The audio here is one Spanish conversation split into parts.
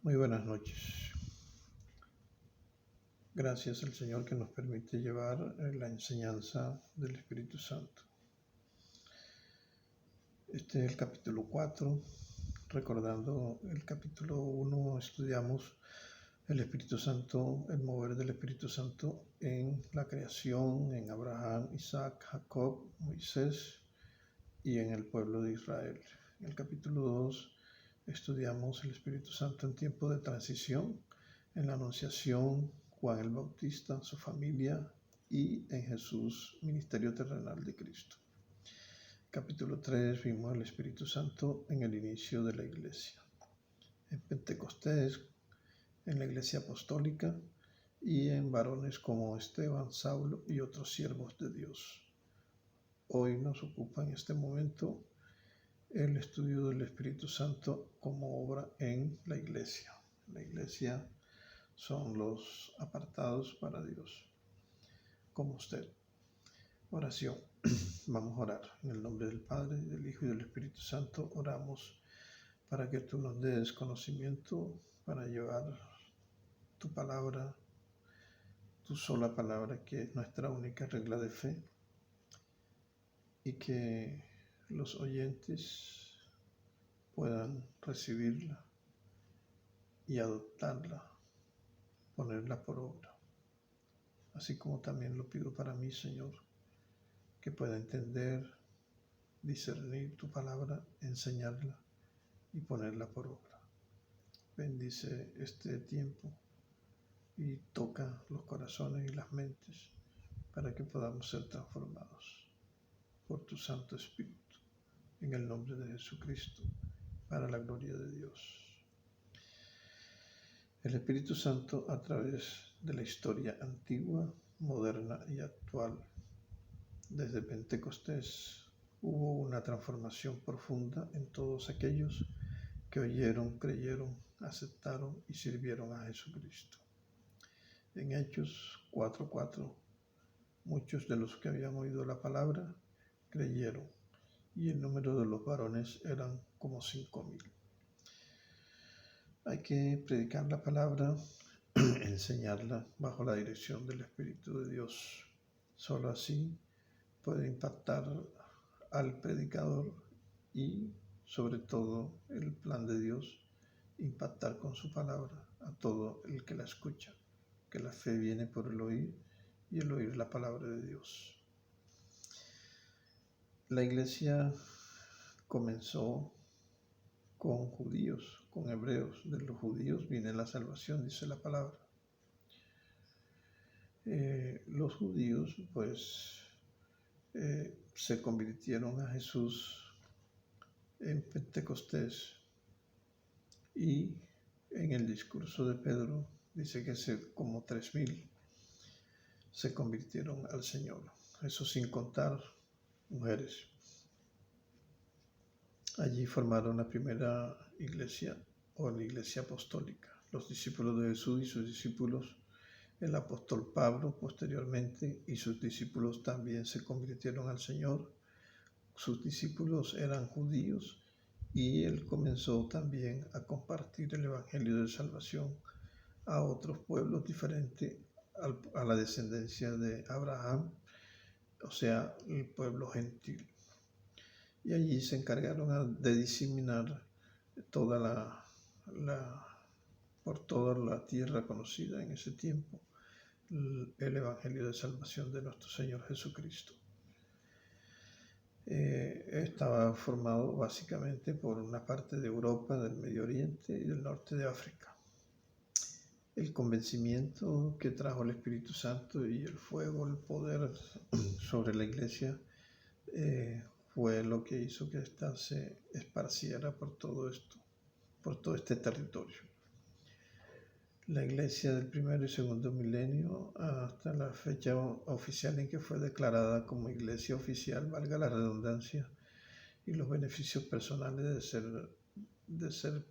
Muy buenas noches. Gracias al Señor que nos permite llevar la enseñanza del Espíritu Santo. Este es el capítulo 4. Recordando el capítulo 1, estudiamos el Espíritu Santo, el mover del Espíritu Santo en la creación, en Abraham, Isaac, Jacob, Moisés y en el pueblo de Israel. En el capítulo 2 estudiamos el Espíritu Santo en tiempo de transición, en la Anunciación, Juan el Bautista, su familia y en Jesús, ministerio terrenal de Cristo. Capítulo 3 vimos el Espíritu Santo en el inicio de la iglesia. En Pentecostés, en la iglesia apostólica y en varones como Esteban, Saulo y otros siervos de Dios. Hoy nos ocupa en este momento el estudio del Espíritu Santo como obra en la iglesia. La iglesia son los apartados para Dios, como usted. Oración. Vamos a orar. En el nombre del Padre, del Hijo y del Espíritu Santo oramos para que tú nos des conocimiento para llevar tu palabra, tu sola palabra, que es nuestra única regla de fe, y que los oyentes puedan recibirla y adoptarla, ponerla por obra. Así como también lo pido para mí, Señor, que pueda entender, discernir tu palabra, enseñarla y ponerla por obra. Bendice este tiempo y toca los corazones y las mentes para que podamos ser transformados por tu Santo Espíritu, en el nombre de Jesucristo, para la gloria de Dios. El Espíritu Santo, a través de la historia antigua, moderna y actual, desde Pentecostés, hubo una transformación profunda en todos aquellos que oyeron, creyeron, aceptaron y sirvieron a Jesucristo. En Hechos 4:4, muchos de los que habían oído la palabra creyeron, y el número de los varones eran como 5,000. Hay que predicar la palabra, enseñarla bajo la dirección del Espíritu de Dios. Solo así puede impactar al predicador y, sobre todo, el plan de Dios, impactar con su palabra a todo el que la escucha, que la fe viene por el oír y el oír la palabra de Dios. La iglesia comenzó con judíos, con hebreos. De los judíos viene la salvación, dice la palabra. Los judíos, se convirtieron a Jesús en Pentecostés, y en el discurso de Pedro dice que como 3,000 se convirtieron al Señor. Eso sin contar mujeres. Allí formaron la primera iglesia, o la iglesia apostólica. Los discípulos de Jesús y sus discípulos, el apóstol Pablo posteriormente, y sus discípulos también se convirtieron al Señor. Sus discípulos eran judíos y él comenzó también a compartir el evangelio de salvación a otros pueblos diferentes a la descendencia de Abraham, o sea, el pueblo gentil. Y allí se encargaron de diseminar por toda la tierra conocida en ese tiempo el evangelio de salvación de nuestro Señor Jesucristo. Estaba formado básicamente por una parte de Europa, del Medio Oriente y del norte de África. El convencimiento que trajo el Espíritu Santo y el fuego, el poder sobre la iglesia, fue lo que hizo que ésta se esparciera por todo esto, por todo este territorio. La iglesia del primero y segundo milenio, hasta la fecha oficial en que fue declarada como iglesia oficial, valga la redundancia, y los beneficios personales de ser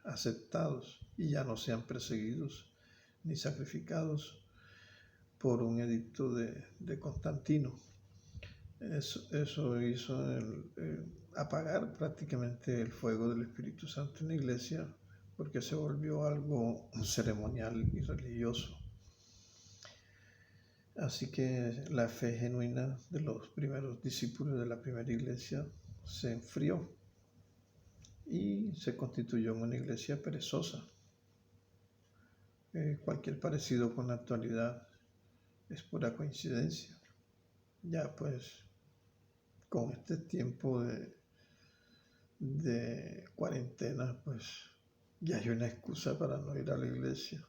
aceptados y ya no sean perseguidos ni sacrificados por un edicto de Constantino. Eso hizo apagar prácticamente el fuego del Espíritu Santo en la iglesia porque se volvió algo ceremonial y religioso. Así que la fe genuina de los primeros discípulos de la primera iglesia se enfrió y se constituyó en una iglesia perezosa. Cualquier parecido con la actualidad es pura coincidencia. Ya pues con este tiempo de cuarentena, pues ya hay una excusa para no ir a la iglesia,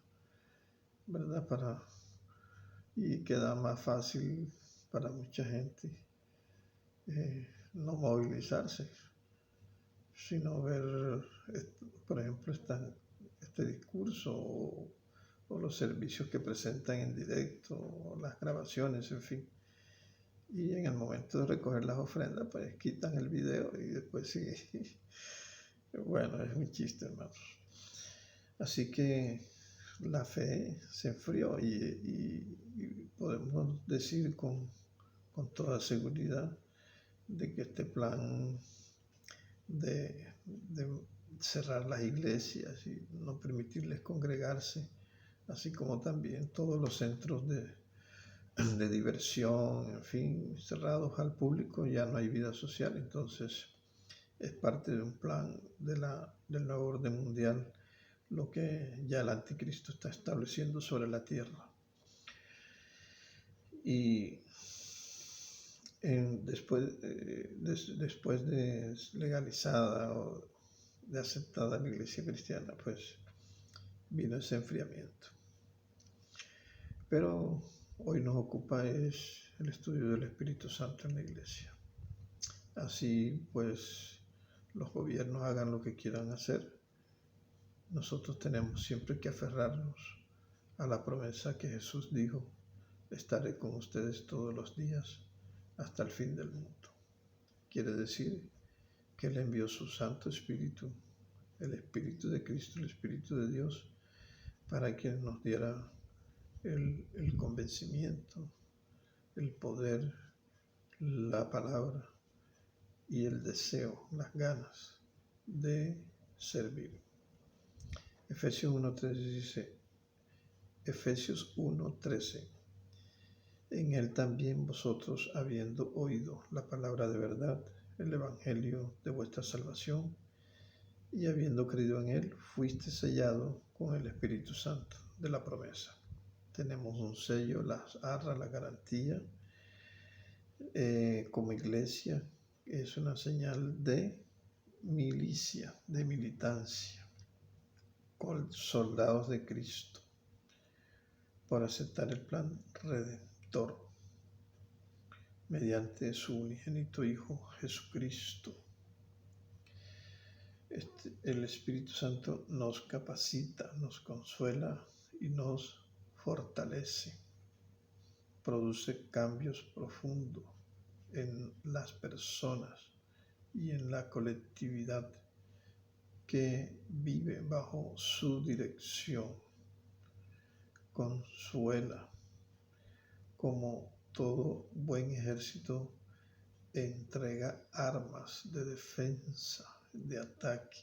¿verdad? Y queda más fácil para mucha gente no movilizarse, sino ver, por ejemplo, este discurso o los servicios que presentan en directo, o las grabaciones, en fin. Y en el momento de recoger las ofrendas, pues quitan el video y después sigue. Bueno, es un chiste, hermanos. Así que la fe se enfrió y podemos decir con toda seguridad de que este plan de cerrar las iglesias y no permitirles congregarse, así como también todos los centros de diversión, en fin, cerrados al público, ya no hay vida social. Entonces es parte de un plan del nuevo orden mundial, lo que ya el anticristo está estableciendo sobre la tierra. Y después de legalizada o de aceptada la iglesia cristiana, pues vino ese enfriamiento. Pero hoy nos ocupa es el estudio del Espíritu Santo en la iglesia. Así pues los gobiernos hagan lo que quieran hacer, nosotros tenemos siempre que aferrarnos a la promesa que Jesús dijo: estaré con ustedes todos los días hasta el fin del mundo. Quiere decir que Él envió su Santo Espíritu, el Espíritu de Cristo, el Espíritu de Dios, para que nos diera el convencimiento, el poder, la palabra y el deseo, las ganas de servir. Efesios 1:13 dice, Efesios 1:13, en Él también vosotros, habiendo oído la palabra de verdad, el evangelio de vuestra salvación, y habiendo creído en Él, fuiste sellado con el Espíritu Santo de la promesa. Tenemos un sello, las arras, la garantía, como iglesia, es una señal de milicia, de militancia, con soldados de Cristo, por aceptar el plan redentor mediante su unigénito Hijo Jesucristo. El Espíritu Santo nos capacita, nos consuela y nos fortalece. Produce cambios profundos en las personas y en la colectividad que vive bajo su dirección. Consuela, como todo buen ejército, entrega armas de defensa, de ataque,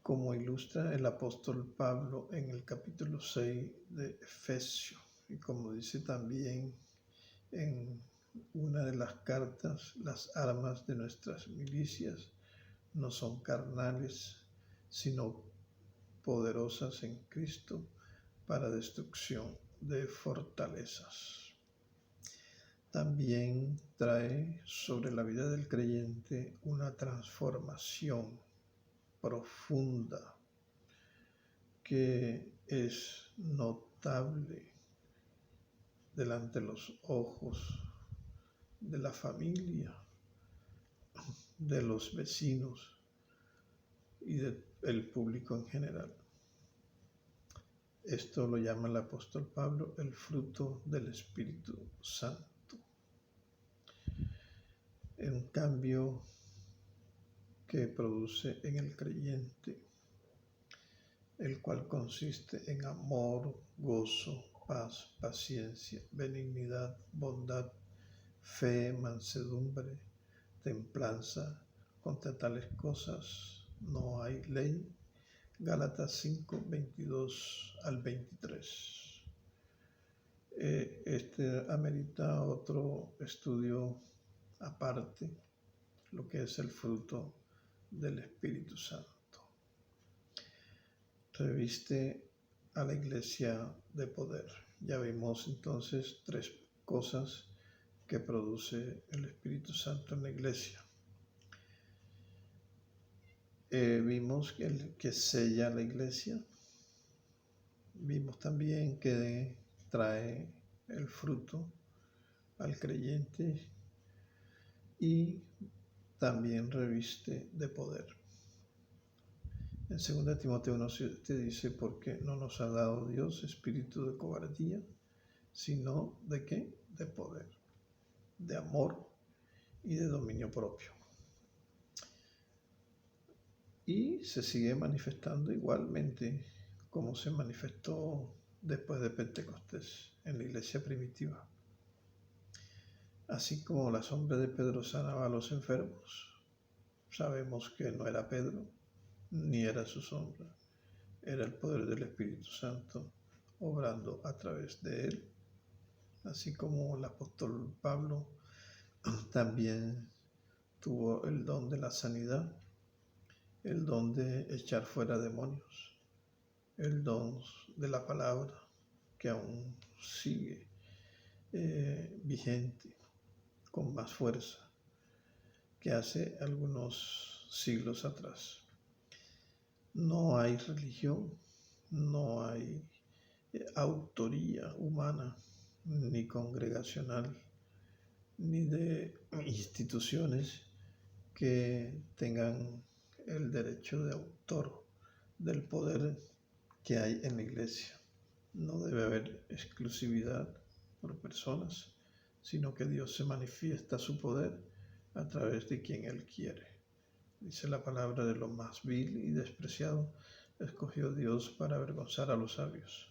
como ilustra el apóstol Pablo en el capítulo 6 de Efesios, y como dice también en una de las cartas, las armas de nuestras milicias no son carnales, sino poderosas en Cristo para destrucción de fortalezas. También trae sobre la vida del creyente una transformación profunda que es notable delante de los ojos de la familia, de los vecinos y del público en general. Esto lo llama el apóstol Pablo el fruto del Espíritu Santo. Un cambio que produce en el creyente, el cual consiste en amor, gozo, paz, paciencia, benignidad, bondad, fe, mansedumbre, templanza. Contra tales cosas no hay ley. Gálatas 5, 22 al 23. Este amerita otro estudio aparte, lo que es el fruto del Espíritu Santo. Reviste a la iglesia de poder. Ya vimos entonces 3 cosas que produce el Espíritu Santo en la iglesia. Vimos que sella la iglesia. Vimos también que trae el fruto al creyente y también reviste de poder. En 2 Timoteo 1:7 dice, porque no nos ha dado Dios espíritu de cobardía, sino ¿de qué? De poder, de amor y de dominio propio. Y se sigue manifestando igualmente como se manifestó después de Pentecostés en la iglesia primitiva. Así como la sombra de Pedro sanaba a los enfermos, sabemos que no era Pedro, ni era su sombra, era el poder del Espíritu Santo obrando a través de él. Así como el apóstol Pablo también tuvo el don de la sanidad, el don de echar fuera demonios, el don de la palabra que aún sigue vigente, con más fuerza que hace algunos siglos atrás. No hay religión, no hay autoría humana, ni congregacional, ni de instituciones que tengan el derecho de autor del poder que hay en la iglesia. No debe haber exclusividad por personas, sino que Dios se manifiesta su poder a través de quien Él quiere. Dice la palabra, de lo más vil y despreciado escogió Dios para avergonzar a los sabios.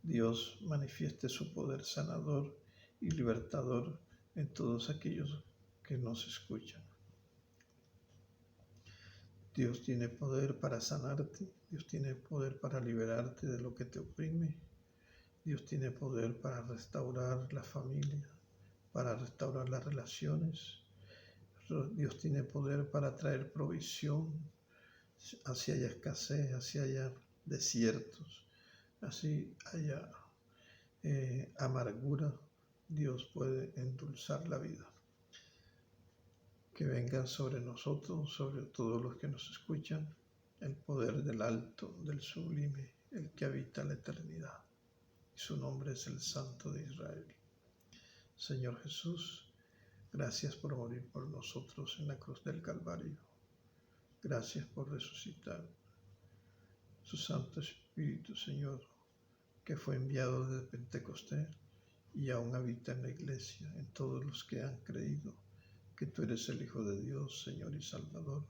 Dios manifieste su poder sanador y libertador en todos aquellos que nos escuchan. Dios tiene poder para sanarte, Dios tiene poder para liberarte de lo que te oprime, Dios tiene poder para restaurar la familia, para restaurar las relaciones, Dios tiene poder para traer provisión, así haya escasez, así haya desiertos, así haya amargura, Dios puede endulzar la vida. Que venga sobre nosotros, sobre todos los que nos escuchan, el poder del alto, del sublime, el que habita la eternidad. Y su nombre es el Santo de Israel. Señor Jesús, gracias por morir por nosotros en la cruz del Calvario. Gracias por resucitar. Su Santo Espíritu, Señor, que fue enviado desde Pentecostés y aún habita en la iglesia, en todos los que han creído que tú eres el Hijo de Dios, Señor y Salvador.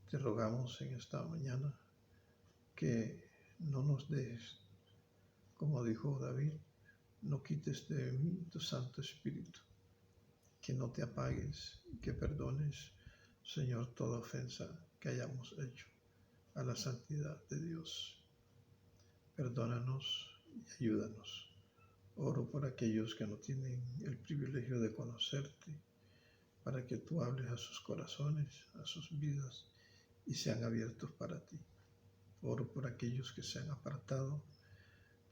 Te rogamos en esta mañana que no nos dejes, como dijo David, no quites de mí tu Santo Espíritu, que no te apagues y que perdones, Señor, toda ofensa que hayamos hecho a la santidad de Dios. Perdónanos y ayúdanos. Oro por aquellos que no tienen el privilegio de conocerte, para que tú hables a sus corazones, a sus vidas y sean abiertos para ti. Oro por aquellos que se han apartado,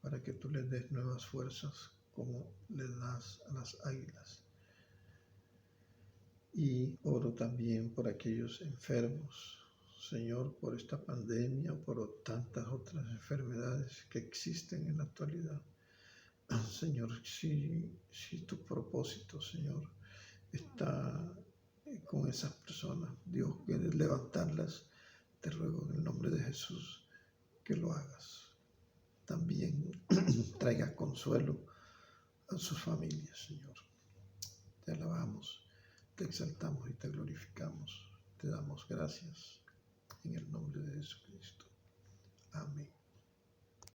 para que tú les des nuevas fuerzas como le das a las águilas. Y oro también por aquellos enfermos, Señor, por esta pandemia o por tantas otras enfermedades que existen en la actualidad. Señor, si tu propósito, Señor, está con esas personas, Dios, quieres levantarlas, te ruego en el nombre de Jesús que lo hagas. También traiga consuelo a sus familias, Señor. Te alabamos, te exaltamos y te glorificamos. Te damos gracias en el nombre de Jesucristo. Amén.